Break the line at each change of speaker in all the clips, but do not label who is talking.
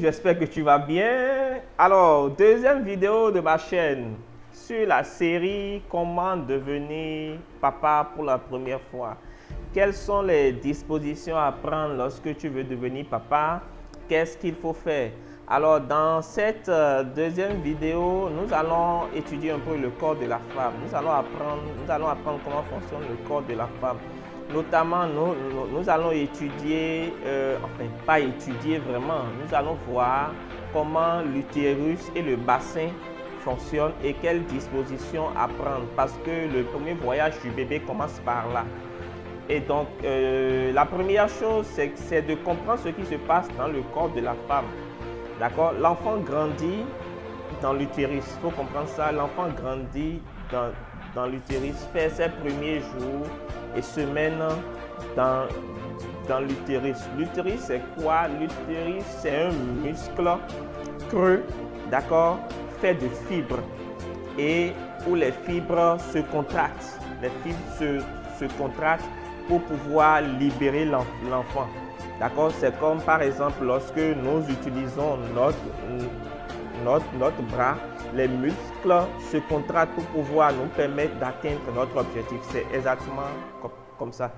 j'espère que tu vas bien. Alors, deuxième vidéo de ma chaîne sur la série Comment devenir papa pour la première fois. Quelles sont les dispositions à prendre lorsque tu veux devenir papa? Qu'est-ce qu'il faut faire? Alors, dans cette deuxième vidéo, nous allons étudier un peu le corps de la femme. Nous allons apprendre comment fonctionne le corps de la femme. Notamment, nous allons étudier, enfin pas étudier vraiment, nous allons voir comment l'utérus et le bassin fonctionnent et quelles dispositions à prendre parce que le premier voyage du bébé commence par là. Et donc, la première chose, c'est de comprendre ce qui se passe dans le corps de la femme. D'accord? L'enfant grandit dans l'utérus, il faut comprendre ça, l'enfant grandit dans l'utérus, fait ses premiers jours et semaines dans l'utérus. L'utérus, c'est quoi? L'utérus, c'est un muscle creux, d'accord, fait de fibres et où les fibres se contractent. Les fibres se contractent pour pouvoir libérer l'enfant. D'accord? C'est comme par exemple lorsque nous utilisons notre bras, les muscles se contractent pour pouvoir nous permettre d'atteindre notre objectif. C'est exactement comme ça.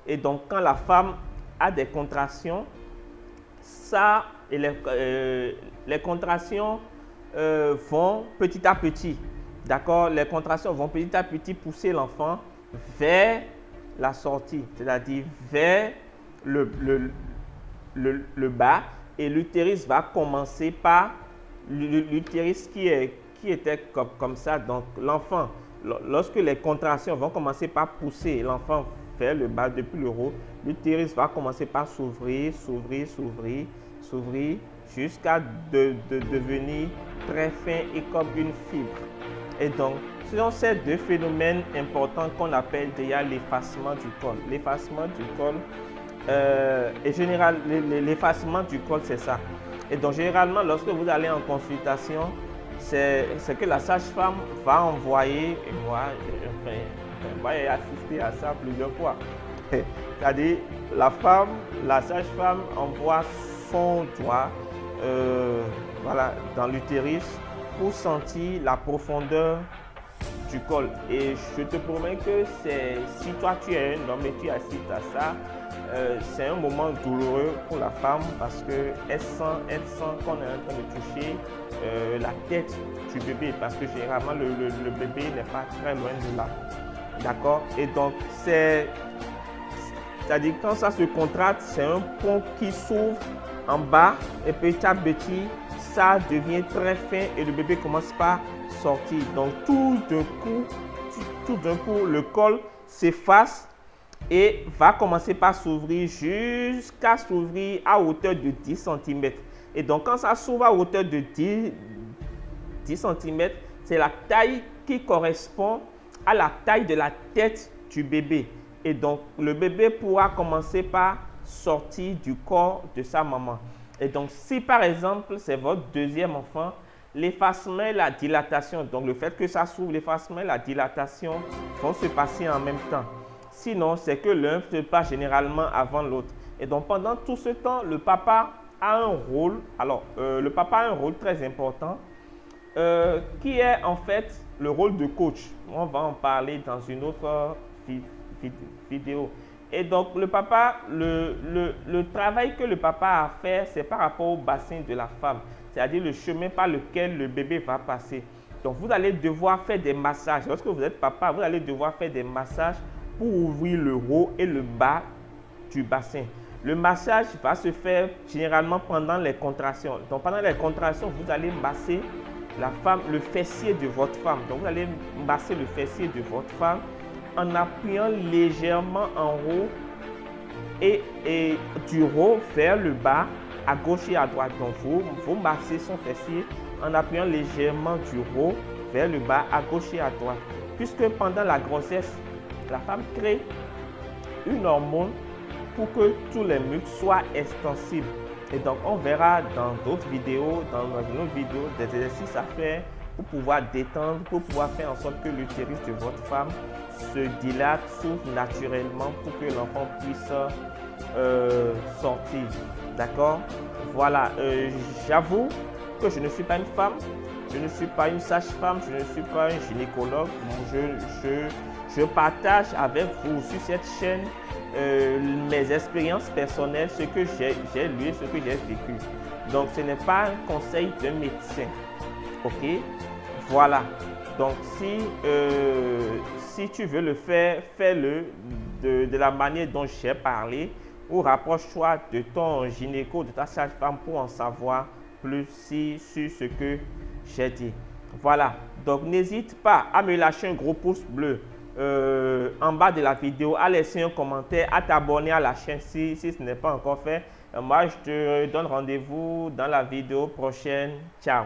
Et donc, quand la femme a des contractions, les contractions vont petit à petit. D'accord? Les contractions vont petit à petit pousser l'enfant vers la sortie, c'est-à-dire vers le bas, et l'utérus va commencer par l'utérus qui était comme ça. Donc l'enfant, lorsque les contractions vont commencer par pousser l'enfant vers le bas depuis le haut, l'utérus va commencer par s'ouvrir jusqu'à devenir très fin et comme une fibre. Et donc, ce sont ces deux phénomènes importants qu'on appelle déjà l'effacement du col. L'effacement du col, et général, l'effacement du col, c'est ça. Et donc, généralement, lorsque vous allez en consultation, c'est que la sage-femme va envoyer, et moi, j'ai assisté à ça plusieurs fois. C'est-à-dire, la sage-femme envoie son doigt voilà, dans l'utérus pour sentir la profondeur du col. Et je te promets que si toi tu es un homme et tu assistes à ça, c'est un moment douloureux pour la femme parce qu'elle sent qu'on est en train de toucher la tête du bébé parce que généralement le bébé n'est pas très loin de là. D'accord? Et donc c'est-à-dire quand ça se contracte, c'est un pont qui s'ouvre en bas et petit à petit ça devient très fin et le bébé commence par sortir. Donc tout d'un coup, le col s'efface et va commencer par s'ouvrir jusqu'à s'ouvrir à hauteur de 10 cm. Et donc quand ça s'ouvre à hauteur de 10 cm, c'est la taille qui correspond à la taille de la tête du bébé. Et donc le bébé pourra commencer par sortir du corps de sa maman. Et donc, si par exemple, c'est votre deuxième enfant, l'effacement et la dilatation, donc le fait que ça s'ouvre, l'effacement et la dilatation vont se passer en même temps. Sinon, c'est que l'un se passe généralement avant l'autre. Et donc, pendant tout ce temps, le papa a un rôle, le papa a un rôle très important qui est en fait le rôle de coach. On va en parler dans une autre vidéo. Et donc, le papa, le travail que le papa a à faire, c'est par rapport au bassin de la femme, c'est-à-dire le chemin par lequel le bébé va passer. Donc, vous allez devoir faire des massages. Lorsque vous êtes papa, vous allez devoir faire des massages pour ouvrir le haut et le bas du bassin. Le massage va se faire généralement pendant les contractions. Donc, pendant les contractions, vous allez masser la femme, le fessier de votre femme. Donc, vous allez masser le fessier de votre femme en appuyant légèrement en haut et du haut vers le bas, à gauche et à droite. Donc, vous massez son fessier en appuyant légèrement du haut vers le bas, à gauche et à droite. Puisque pendant la grossesse, la femme crée une hormone pour que tous les muscles soient extensibles. Et donc, on verra dans d'autres vidéos, dans une autre vidéo, des exercices à faire pour pouvoir détendre, pour pouvoir faire en sorte que l'utérus de votre femme se dilate, s'ouvre naturellement pour que l'enfant puisse sortir. D'accord? Voilà, j'avoue que je ne suis pas une femme, je ne suis pas une sage-femme, je ne suis pas un gynécologue. Je partage avec vous sur cette chaîne mes expériences personnelles, ce que j'ai lu, ce que j'ai vécu. Donc, ce n'est pas un conseil d'un médecin. Ok? Voilà. Donc, si tu veux le faire, fais-le de la manière dont j'ai parlé, ou rapproche-toi de ton gynéco, de ta sage-femme pour en savoir plus sur ce que j'ai dit. Voilà. Donc, n'hésite pas à me lâcher un gros pouce bleu en bas de la vidéo, à laisser un commentaire, à t'abonner à la chaîne si ce n'est pas encore fait. Moi, je te donne rendez-vous dans la vidéo prochaine. Ciao.